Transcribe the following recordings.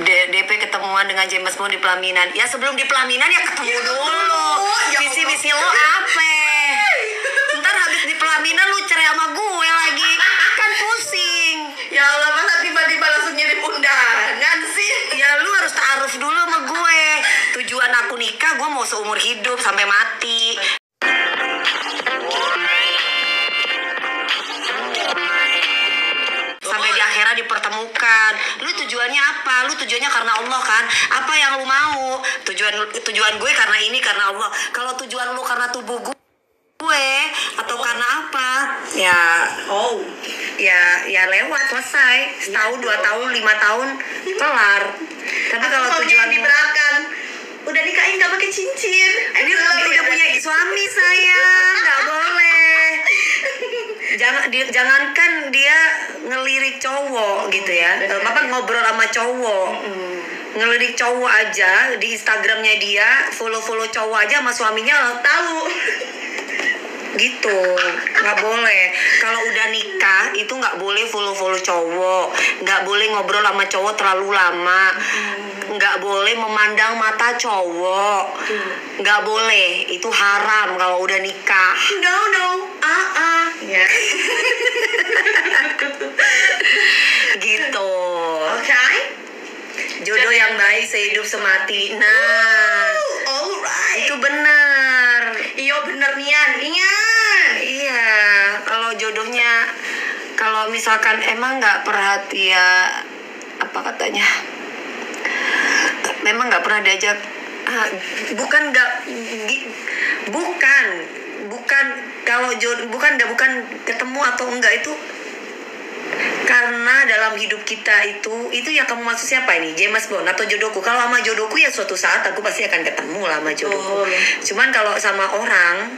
DP ketemuan dengan James Bond di pelaminan. Ya sebelum di pelaminan ya ketemu dulu. Visi-visi lo apa? Ntar habis di pelaminan lu cerai sama gue lagi. Kan pusing. Ya Allah, masa tiba-tiba langsung ngirim undangan sih? Ya lu harus ta'aruf dulu sama gue. Tujuan aku nikah, gue mau seumur hidup sampai mati. Sampai di akhirat dipertemukan. Lu tujuannya apa? Lu tujuannya karena Allah kan? Apa yang lu mau? Tujuan gue karena ini, karena Allah. Kalau tujuan lu karena tubuh gue atau karena apa? Ya lewat, selesai. Setahun, 2 tahun, 5 tahun kelar. Tapi kalau tujuan di belakang udah nikahin gak pakai cincin. Ini udah punya suami saya, nggak boleh. Jangankan dia ngelirik cowok gitu ya, ngobrol sama cowok, ngelirik cowok aja di Instagramnya dia, follow cowok aja sama suaminya tahu. Gitu, nggak boleh. Kalau udah nikah itu nggak boleh follow cowok, nggak boleh ngobrol sama cowok terlalu lama, nggak boleh memandang mata cowok, nggak boleh, itu haram kalau udah nikah. No, ya. Gitu. Okay. Jodoh yang baik sehidup semati. Nah, alright. itu benar. Iya bener Nian. Iya, kalau jodohnya, kalau misalkan emang nggak perhatian, apa katanya, memang nggak pernah diajak, bukan kalau jodoh, bukan ketemu atau enggak itu. Karena dalam hidup kita itu yang kamu maksud siapa ini? James Bond atau jodohku? Kalau sama jodohku ya suatu saat aku pasti akan ketemu lah sama jodohku. Cuman kalau sama orang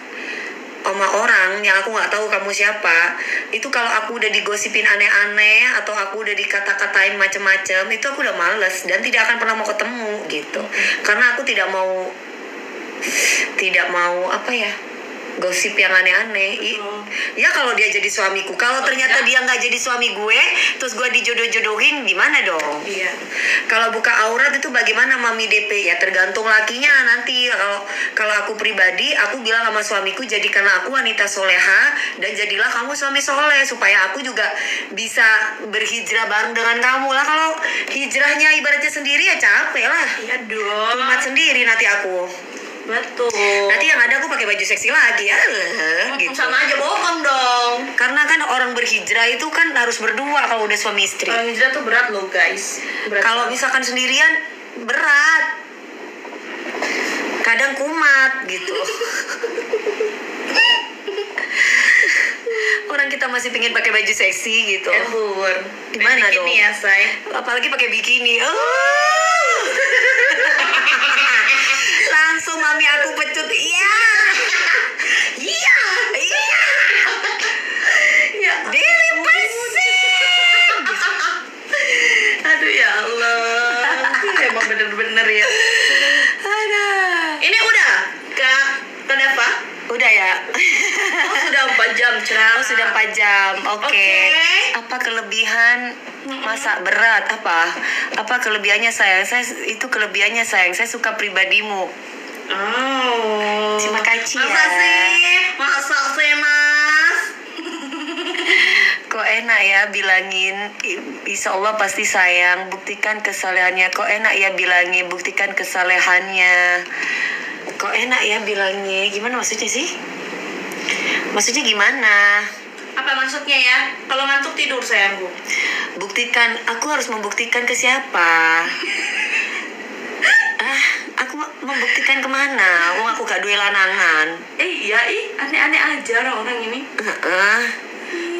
yang aku nggak tahu kamu siapa, itu kalau aku udah digosipin aneh-aneh atau aku udah dikata-katain macem-macem, itu aku udah males dan tidak akan pernah mau ketemu gitu. Karena aku tidak mau apa ya, gosip yang aneh-aneh. Ya kalau dia jadi suamiku, kalau ternyata dia nggak jadi suami gue, terus gue dijodoh-jodohin, gimana dong? Iya. Kalau buka aurat itu bagaimana mami DP? Ya tergantung lakinya nanti. Kalau aku pribadi, aku bilang sama suamiku, jadikanlah aku wanita soleha dan jadilah kamu suami soleh supaya aku juga bisa berhijrah bareng dengan kamu lah. Kalau hijrahnya ibaratnya sendiri ya capek lah. Iya dong. Umat sendiri nanti aku. Betul. Nanti yang ada aku pakai baju seksi lagi ya, gitu. Sama aja bohong dong. Karena kan orang berhijrah itu kan harus berdua kalau udah suami istri. Orang hijrah tuh berat loh guys. Kalau misalkan sendirian berat. Kadang kumat gitu. Orang kita masih pengen pakai baju seksi gitu. Embur. Gimana dong? Bikini ya, say. Apalagi pakai bikini. Langsung mami aku pecut. Iya. Ya. Dili persing. Aduh ya Allah. Emang bener-bener ya. Ada. Ini udah Kak Deva? Udah ya. Sudah 4 jam cerah. Sudah 4 jam. Oke. Apa kelebihan masa berat? Apa kelebihannya sayang? Itu kelebihannya sayang. Saya suka pribadimu. Terima kasih ya. Masa sih mas. Kok enak ya bilangin, insya Allah pasti sayang, buktikan kesalehannya. Kok enak ya bilangin, buktikan kesalehannya. Kok enak ya bilangnya. Gimana maksudnya sih? Maksudnya gimana? Apa maksudnya ya? Kalau ngantuk tidur sayangku. Buktikan, aku harus membuktikan ke siapa? Aku membuktikan kemana? Aku gak duwe lanangan. Iya, aneh-aneh aja orang-orang ini.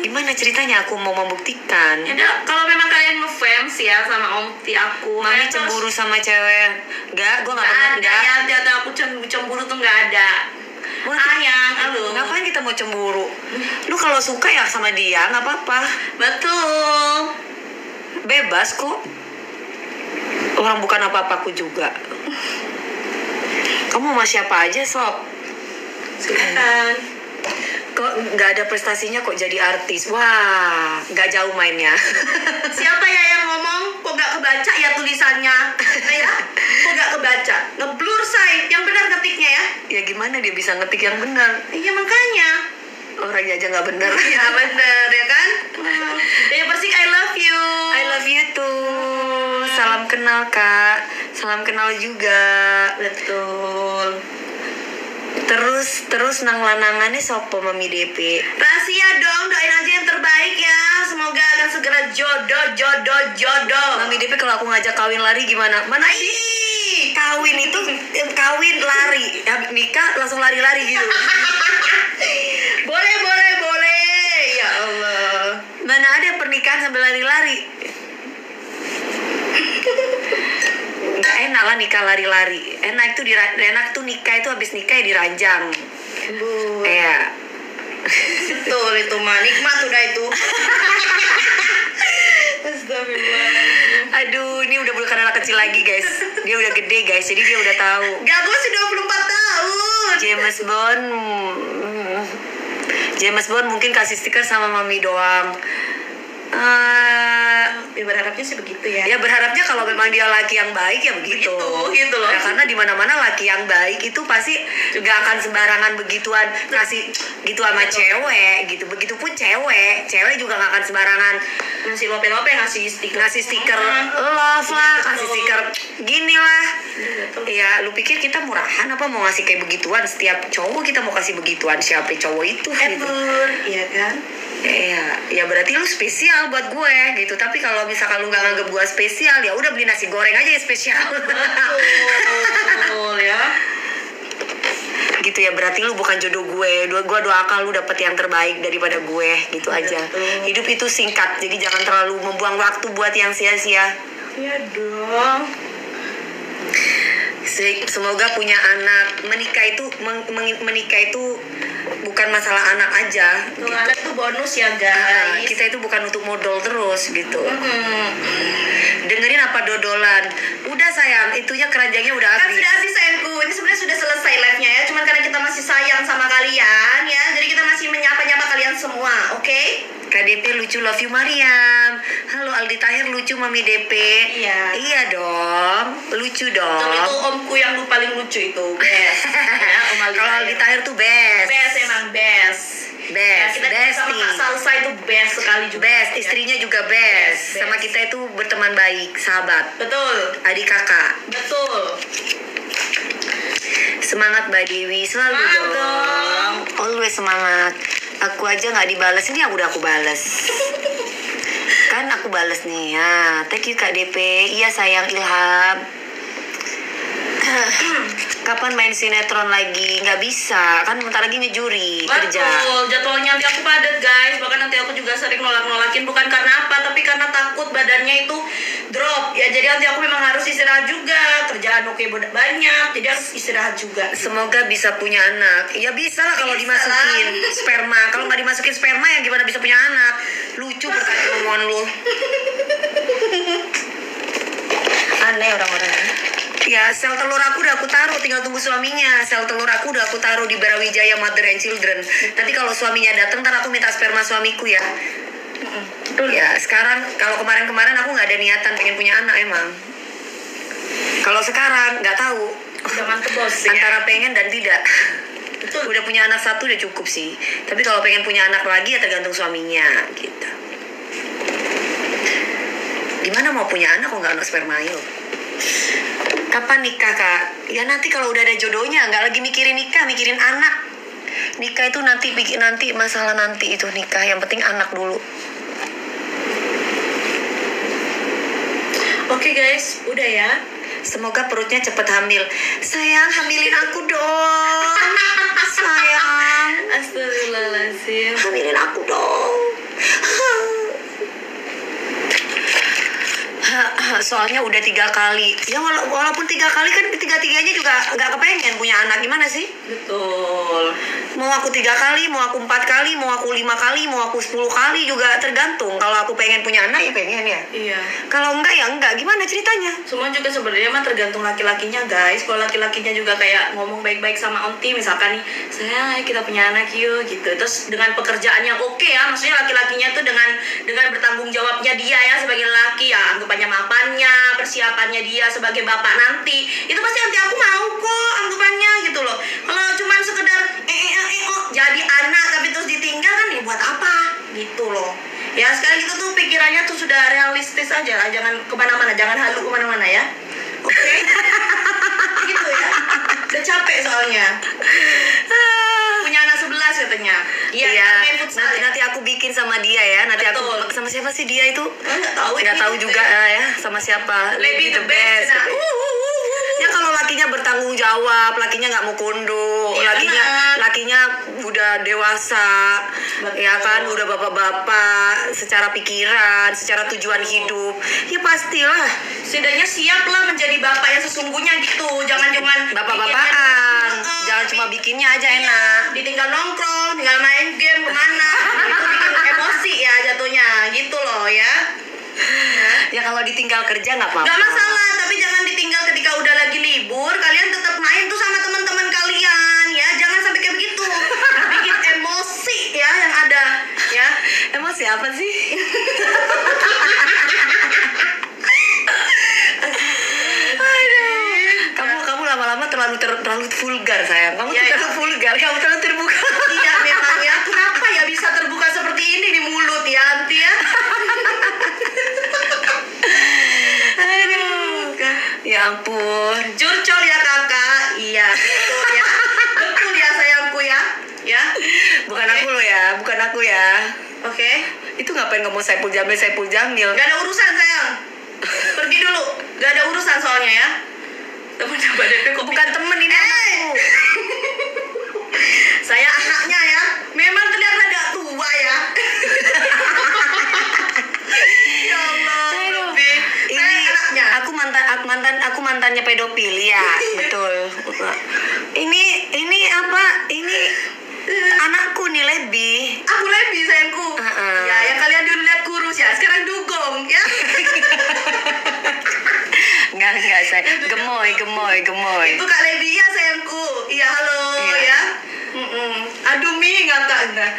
Gimana ceritanya aku mau membuktikan? Ya udah, kalau memang kalian ngefans ya sama omti aku. Mami cemburu sama cewek? Enggak, gue gak pernah. Ada ya, aku cemburu tuh gak ada. Ayang, halo. Ngapain kita mau cemburu? Lu kalau suka ya sama dia, gak apa-apa. Betul. Bebas kok. Orang bukan apa-apaku juga. Kamu sama siapa aja, Sob? Silakan. Kok nggak ada prestasinya kok jadi artis? Wah, nggak jauh mainnya. Siapa ya yang ngomong? Kok nggak kebaca ya tulisannya. Ya, kok nggak kebaca? Ngeblur say, yang benar ketiknya ya. Ya gimana dia bisa ngetik yang benar? Iya makanya. Orangnya aja nggak benar. Ya benar ya kan. Ya Persik, I love you. I love you too. Salam kenal Kak. Salam kenal juga. Betul. Terus nang lanangannya sopo Mami DP. Rahasia dong, doain aja yang terbaik ya. Semoga akan segera jodoh. Mami DP kalau aku ngajak kawin lari gimana? Mana Ih. kawin lari. Habis nikah langsung lari-lari gitu. Boleh. Ya Allah. Mana ada pernikahan sambil lari-lari? Nggak enak lah nikah lari-lari. Enak tuh nikah itu habis nikah ya diranjang. Bu. Iya. Betul itu mah nikmat udah itu. Astagfirullah. Aduh, ini udah bukan anak kecil lagi guys. Dia udah gede guys, jadi dia udah tahu. Gak, gue masih 24 tahun. James Bond mungkin kasih stiker sama Mami doang. Ya berharapnya sih begitu ya. Ya berharapnya kalau memang dia laki yang baik ya begitu. Gitu loh. Ya, karena di mana-mana laki yang baik itu pasti gak akan sembarangan begituan ngasih gitu sama cewek gitu. Begitupun cewek juga gak akan sembarangan Ngasih lope-lope, ngasih stiker love lah, kasih Betul. stiker gini lah. Betul. Ya lu pikir kita murahan apa mau ngasih kayak begituan? Setiap cowok kita mau kasih begituan, siapa cowok itu gitu. Iya kan. Ya berarti lu spesial buat gue gitu. Tapi kalau misalkan lu nggak nganggep gue spesial, ya udah beli nasi goreng aja ya spesial. Betul ya. Gitu ya, berarti lu bukan jodoh gue. Gue doakan lu dapet yang terbaik daripada gue gitu aja. Betul. Hidup itu singkat, jadi jangan terlalu membuang waktu buat yang sia-sia. Iya dong. Semoga punya anak. Menikah itu bukan masalah anak aja. Tuh, anak tuh bonus ya guys. Kita itu bukan untuk modal terus gitu. Dengerin apa dodolan. Udah sayang, itunya keranjangnya udah Kan habis. sudah habis sayangku. Ini sebenarnya sudah selesai live-nya ya. Cuman karena kita masih sayang sama kalian ya. Jadi kita masih menyapa-nyapa kalian semua, oke? KDP lucu, love you Mariam. Halo Aldi Tahir lucu Mami DP. Iya. Iya dong, lucu dong. Betul, itu omku yang paling lucu itu. Best. Ya, Om Aldi Kalau Tahir. Aldi Tahir tuh best. Best emang best. Ya, kita sama Kak Salsa itu best sekali juga. Best, istrinya juga best. Best. Sama kita itu berteman baik, sahabat, Betul. adik kakak. Betul. Semangat Mbak Dewi, selalu Semangat dong. Always semangat. Aku aja nggak dibales, ini yang udah aku bales. Kan aku bales nih ya. Thank you Kak DP. Iya sayang Ilham. Kapan main sinetron lagi? Nggak bisa, kan bentar lagi nyejuri kerja. Betul, jadwalnya nanti aku padat guys. Bahkan nanti aku juga sering nolak-nolakin. Bukan karena apa, tapi karena takut badannya itu drop. Ya jadi nanti aku memang harus istirahat juga. Kerjaan oke banyak, jadi harus istirahat juga. Semoga bisa punya anak. Ya bisa lah kalau Bisa dimasukin lah. sperma. Kalau nggak dimasukin sperma ya gimana bisa punya anak? Lucu pertanyaan omongan lu. Aneh orang-orang. Ya, sel telur aku udah aku taruh, tinggal tunggu suaminya. Sel telur aku udah aku taruh di Brawijaya Mother and Children. Nanti kalau suaminya datang, ntar aku minta sperma suamiku ya. Ya, sekarang kalau kemarin-kemarin aku nggak ada niatan pengen punya anak emang. Kalau sekarang nggak tahu. Udah mantep bos ya. Antara pengen dan tidak. Betul. Udah punya anak satu udah cukup sih. Tapi kalau pengen punya anak lagi ya tergantung suaminya gitu. Gimana mau punya anak kok nggak ada sperma yuk? Kapan nikah Kak? Ya nanti kalau udah ada jodohnya, nggak lagi mikirin nikah, mikirin anak. Nikah itu nanti masalah nanti itu nikah. Yang penting anak dulu. Oke guys, udah ya. Semoga perutnya cepet hamil. Sayang, hamilin aku dong. Sayang, Astagfirullahaladzim. hamilin aku dong. Soalnya udah 3 kali. Ya walaupun 3 kali kan tiga-tiganya juga nggak kepengen punya anak. Gimana sih? Betul. Mau aku 3 kali, mau aku 4 kali, mau aku 5 kali, mau aku 10 kali juga tergantung. Kalau aku pengen punya anak ya pengen ya. Iya. Kalau enggak ya enggak. Gimana ceritanya? Semua juga sebenarnya mah tergantung laki-lakinya guys. Kalau laki-lakinya juga kayak ngomong baik-baik sama onti, misalkan nih, sayang ayo kita punya anak yuk gitu. Terus dengan pekerjaan yang oke ya, maksudnya laki-lakinya tuh dengan bertanggung jawabnya dia ya sebagai laki ya, anggap aja bapaknya mapannya, persiapannya dia sebagai bapak nanti, itu pasti nanti aku mau kok anggapannya gitu loh. Kalau cuman sekedar jadi anak tapi terus ditinggal kan ya buat apa gitu loh. Ya sekarang kita tuh pikirannya tuh sudah realistis aja lah, jangan kemana-mana, jangan halu kemana-mana ya. Oke? Gitu ya. Udah capek soalnya. Punya anak 11 katanya. Iya, main futsal nanti aku bikin sama dia ya. Nanti Betul. aku sama siapa sih dia itu? Nggak Tahu juga ya sama siapa. Lebih the best. Nah, Ya kalau lakinya bertanggung jawab, lakinya nggak mau kondo, Iya, lakinya udah dewasa, Betul. ya kan, udah bapak-bapak, secara pikiran, secara tujuan hidup, ya pastilah. setidaknya siaplah menjadi bapak yang sesungguhnya gitu. Jangan cuman Bapak-bapakan, jangan cuma bikinnya aja enak. ditinggal nongkrong, tinggal main game kemana, itu bikin emosi ya jatuhnya gitu loh ya. Ya kalau ditinggal kerja nggak apa-apa. Gak masalah, tapi jangan ditinggal ketika udah lagi libur. Kalian tetap main tuh sama teman-teman kalian ya. Jangan sampai kayak begitu. Bikin emosi ya yang ada ya. Emang siapa sih? Kamu lama-lama terlalu vulgar sayang. Kamu Ya, terlalu vulgar. Kamu terlalu terbuka. Iya memang ya. Kenapa ya bisa terbuka seperti ini di mulut ya Anti ya? Aduh. Ya ampun. Curcol ya kakak. Iya betul ya. Betul ya sayangku ya. Ya. Bukan Oke. aku loh ya, bukan aku ya. Oke. Itu ngapain ngomong Saipul Jamil? Gak ada urusan sayang. Pergi dulu. Gak ada urusan soalnya ya. Temen coba DP kok Bukan temen ini anakku. Saya anaknya ya. Memang terlihat rada tua ya. Ya Allah. Aduh. Lebih. Saya Ini anaknya. aku mantannya pedofil ya, betul. Ini apa? Ini anakku nih lebih. Aku lebih sayangku. Ya yang kalian dulu lihat kurus ya. Sekarang dugong ya. Enggak saya. Gemoy. Itu Kak Lebi ya sayangku. Iya halo Iya. ya. Aduh mi ngakak enggak.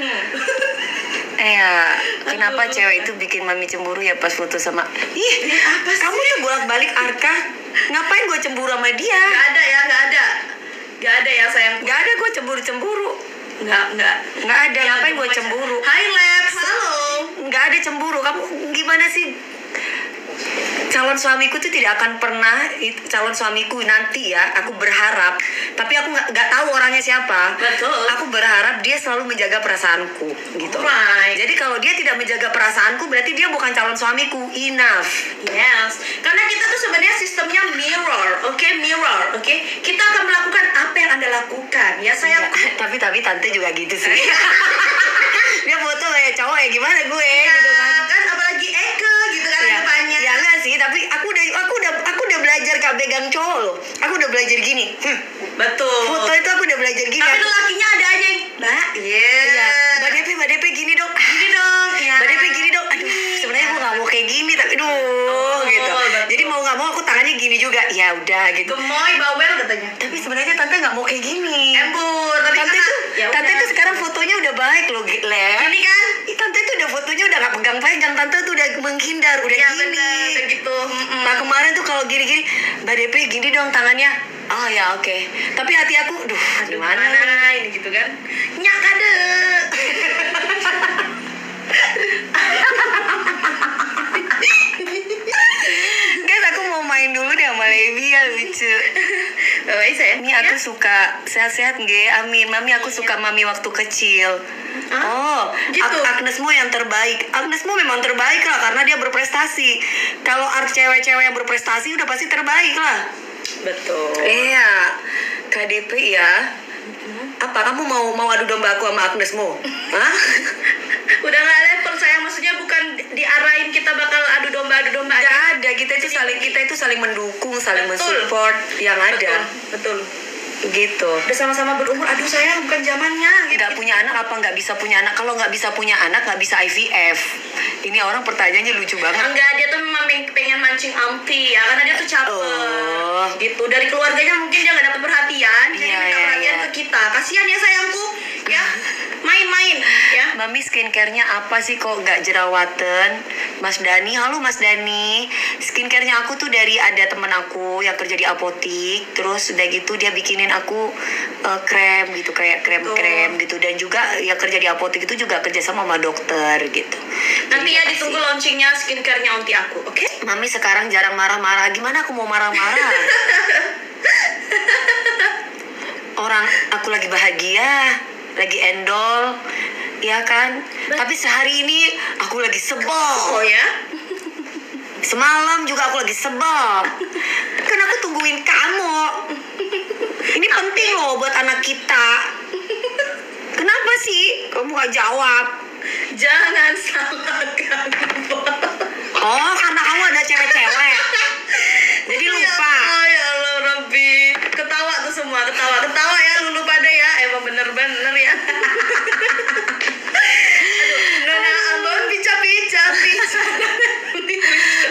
Kenapa cewek itu bikin mami cemburu ya pas foto sama Apa sih? kamu tuh bolak-balik Arka. Ngapain gue cemburu sama dia? Gak ada ya, gak ada. Gak ada ya sayangku. Gak ada gue cemburu. Nggak Nggak ada, ngapain gue cemburu? Hai Labs, halo. Nggak ada cemburu. Kamu gimana sih? Calon suamiku tuh tidak akan pernah, calon suamiku nanti ya, aku berharap, tapi aku nggak tahu orangnya siapa. Betul. Aku berharap dia selalu menjaga perasaanku gitu. Alright. Jadi kalau dia tidak menjaga perasaanku, berarti dia bukan calon suamiku. Enough. Yes, karena kita tuh sebenarnya sistemnya mirror, oke, mirror, oke. Kita akan melakukan apa yang Anda lakukan, ya sayang. Tapi tante juga gitu sih. Dia foto kayak cowok ya gimana gue Ya, gitu kan. apalagi Eke gitu kan Ya, depannya. ya enggak sih, tapi aku udah belajar kak pegang cowok loh. Aku udah belajar gini. Betul. Foto itu aku udah belajar gini. Tapi lakinya ada aja yang, Mbak, Iya. Mbak DP gini dong. gini dong. Ya. Mbak DP gini dong. Aduh, sebenarnya gue nggak mau kayak gini tapi gitu. betul. Jadi mau nggak mau aku tangannya gini juga. Ya udah gitu. Gemoy, bawel katanya. Tapi sebenarnya tante nggak mau kayak gini. Embur, tapi Tante karena- tuh, ya tante udah. tuh sekarang fotonya udah baik loh, Le. Ini kan? Tante tuh udah fotonya udah nggak pegang-pegang. Tante tuh udah menghindar, udah Ya gini. bener, kayak gitu. Nah kemarin tuh kalau gini-gini, Mbak DP gini dong tangannya. Oh ya oke. Tapi hati aku, gimana? ini gitu kan? Nyak kade. Guys, aku mau main dulu deh sama Levi ya, lucu. Baik saya. Ini aku suka sehat-sehat nggak? Amin. Mami aku suka mami waktu kecil. Oh, gitu. Agnesmo yang terbaik. Agnesmo memang terbaik lah karena dia berprestasi. Kalau cewek-cewek yang berprestasi udah pasti terbaik lah. Betul. Iya, KDP ya. Apa kamu mau adu domba aku sama Agnesmo? Hah? Udah nggak level saya, maksudnya bukan diarahin kita bakal adu domba Nggak ada. Kita itu saling mendukung, saling Betul. mensupport yang ada. Betul. Gitu. Udah sama-sama berumur, aduh sayang bukan zamannya gitu. Nggak punya anak apa nggak bisa punya anak? Kalau nggak bisa punya anak nggak bisa IVF. Ini orang pertanyaannya lucu banget. Enggak, dia tuh memang pengen mancing Amti ya, karena dia tuh caper. Oh. Gitu, dari keluarganya mungkin dia nggak dapat perhatian, jadi Iya, minta iya, perhatian iya. ke kita. Kasihan ya sayangku, ya. Main-main ya. Mami skincare-nya apa sih kok nggak jerawatan? Mas Dani, halo Mas Dani. Skincare-nya aku tuh dari ada temen aku yang kerja di apotik. Terus udah gitu dia bikinin aku krem gitu, kayak krem-krem gitu. Dan juga yang kerja di apotik itu juga kerja sama dokter gitu. Nanti Jadi ya makasih. ditunggu launchingnya skincare-nya onti aku, oke? Mami sekarang jarang marah-marah. Gimana aku mau marah-marah? Orang aku lagi bahagia, lagi endol, ya kan? Tapi sehari ini aku lagi sebel. Oh ya? Semalam juga aku lagi sebel. Kan aku tungguin kamu. Ini penting loh buat anak kita. Kenapa sih kamu gak jawab? Jangan salahkan. Oh, karena kamu ada cewek-cewek. Jadi lupa. Ya Allah, Rabbi. Ketawa tuh semua, ketawa ya lulu pada ya. Emang bener-bener ya. Aduh, Nona Ambon pica.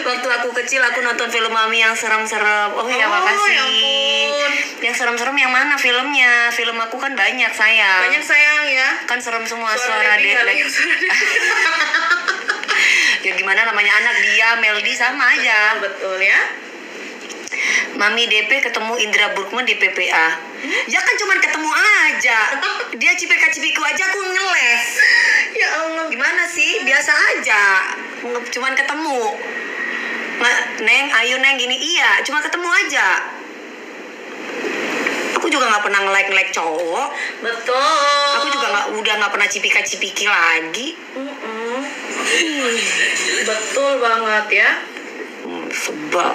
Waktu aku kecil aku nonton film Mami yang serem-serem. Oh ya, makasih. Ya ampun. Yang serem-serem yang mana filmnya? Film aku kan banyak sayang. Banyak sayang ya. Kan serem semua Suara suara Debbie dek. kali, suara Debbie. Ya gimana namanya anak dia, Meldi sama aja. Betul ya. Mami DP ketemu Indra Burkman di PPA. Ya kan cuman ketemu aja. Dia cipika-cipiku aja aku ngeles. Ya Allah. Gimana sih? Biasa aja. Cuman ketemu. Neng, ayo Neng gini. Iya, cuma ketemu aja. Aku juga nggak pernah nge-like cowok. Betul. Aku juga udah nggak pernah cipika-cipiki lagi. Betul banget ya. Sebel.